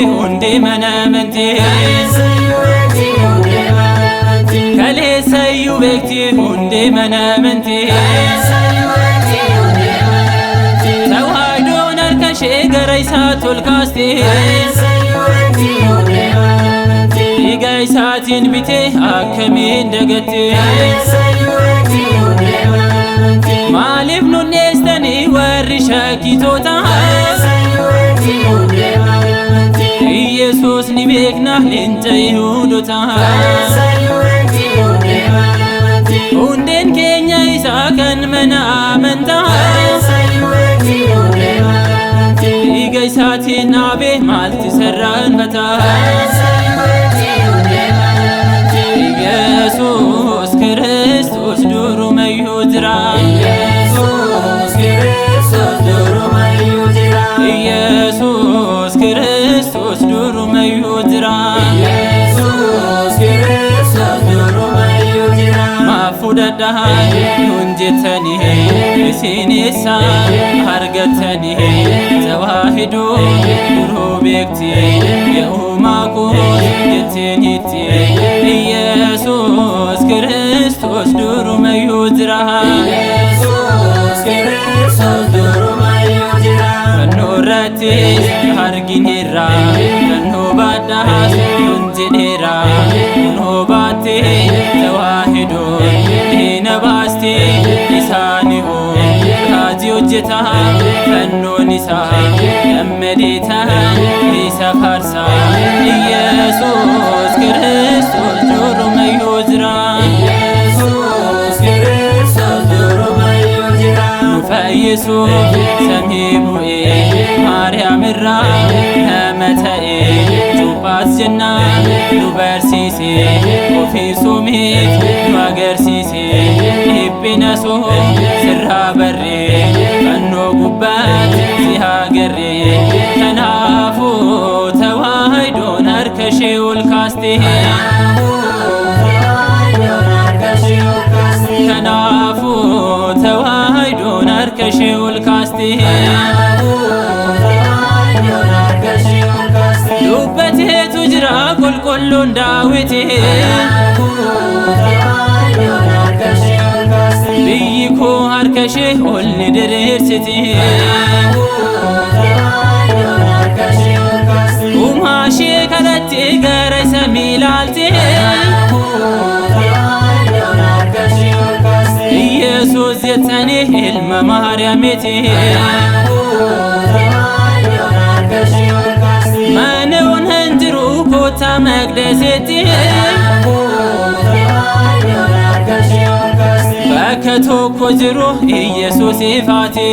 hundi mana amantii kaleessayyuu beekti hundi mana amantii tawaayidoon harka ishee gara isaatti ol kaasti dhiiga isaatiin bitee akkamiin dagatte maaliif nunneestanii warri shakkitoota Yesus ni beekna leenca Yihuudoota hundeen keenya isaa kan mana amantaa dhiiga isaatiin dhaabee maalti sarraanfataa Yesus Kiristoos durumayyuu jira Yesus Kiristoos durumayyuu jira maaf fudhadhaa nuun jettanii isin eessaa argattanii tawaahidoo duruu beekti ye'uumaa koos jetteenitti Yesus Kiristoos durumayyuu jira fannoo irrattis argineerra fannoo baadhaas nuun jedheera kunoo baattee tawaahidoon diina baastee isaani'oo raajii hojjeta fannoon isaa gammadee ta'an isa faarsa Yesus Kiristoos durumayyuu jira fayyisuuf samii bu'ee Maariyaam irraa nama ta'ee cuuphaas jennaan nu barsiise ofii suumeet nu agarsiise dhiphina soo sirraa barree fannoo gubbaatti si agarree kanaafuu tawaayidoon harka ishee ol kaaste kanaafuu tawaayidoon harka ishee ol kaaste dubbateetu jira qulqulluun Daawit biyyi koo harka ishee ol ni diriirsiti uumaa ishee kadhattee gara samii ilaalte Yesus jettanii ilma Maariyaamiti mana waan jiru kootaa maqdaseetti bakka tokko jiru Yesus ifaati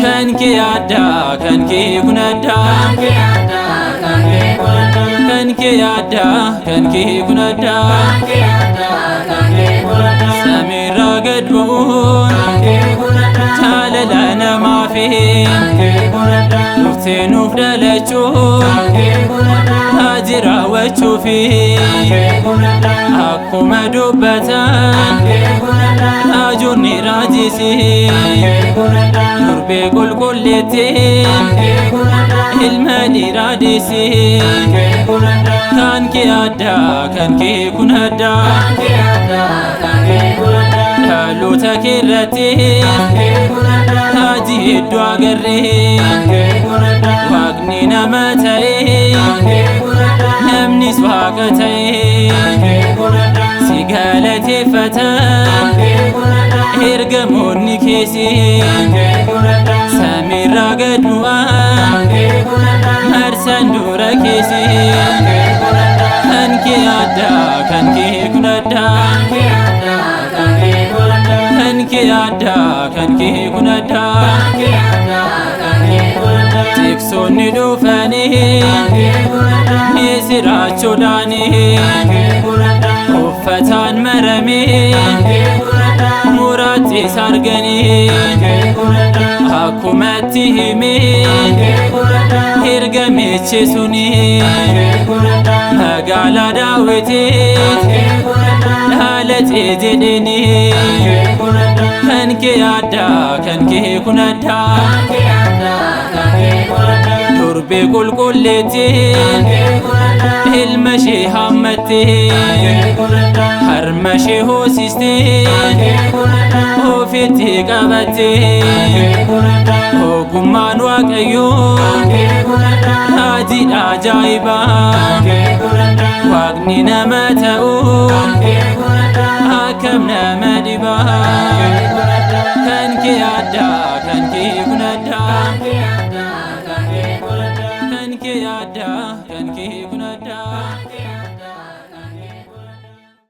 kan kee addaa kan kee kun addaa kan kee addaa kan kee kun addaa samiirraa gad bu'uun jaalala namaaf dhuftee nuuf dhalachuun hojii raawwachuuf akkuma dubbatan raajoonni raajisi durbee qulqulleettee ilma dhiiraa deesse kan kee addaa kan kee kun addaa dhaloota kee irratti raajii hedduu agarree waaqni nama ta'ee namnis waaqa ta'ee si galateeffatan ergamoonni keessi samiirraa gad bu'an marsan dura keessi kan kee addaa kan kee kun addaa kan kee addaa kan kee kun addaa tiksoonni dhufanii misiraachuudhaanii uffataan maramee muraattis arganii akkumatti himee ergamichi suni magaalaa Daawititti لالتي جدني كان كي عدا كان كي كندا دربي قلقلتي المشي همتي هرمشي هو سيستي هو فتي قبتي هو قمان واقعيو هادي عجايبا واقني نمتاو حكمنا مدبا كان كي عدا كان كي كندا كان كي عدا كان كي كندا